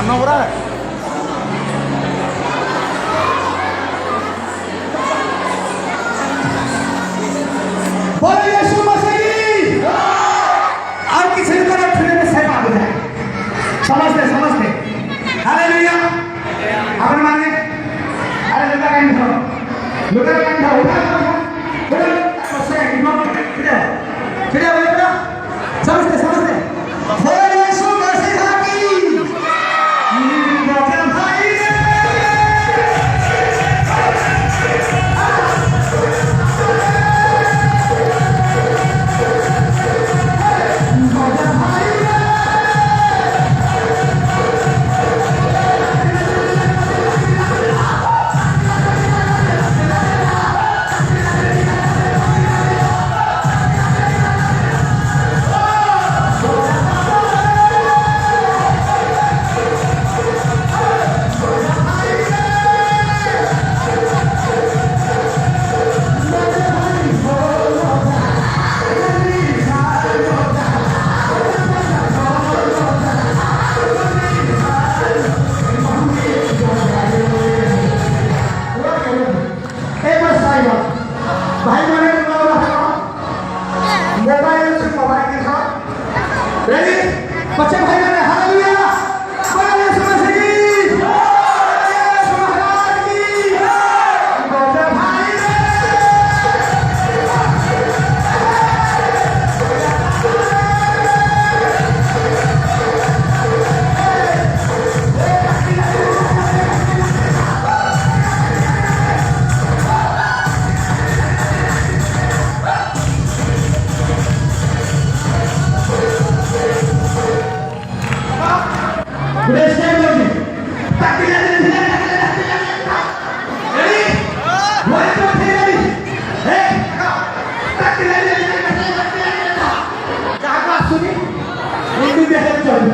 ଧାନ ପରା बोलो यीशु मसीह की और किसी को ना फिर में सेवा हो जाए समझते समझते हालेलुया अपन माने अरे लुका का इंट्रो उठा मसे इंट्रो फिर बोलो समझते समझते बोलो यीशु मसीह की गजब भाई भाई मैंने मोबाइल से मोबाइल के साथ रेडी बच्चे भाई मैंने हालेलुया बोलो यीशु मसीह की यीशु महाराज की बोलो भाई Let's stand with me. Back together. Ready? One, two, three, ready? Hey, back together. कहाँ सुनी? हिंदी में है चल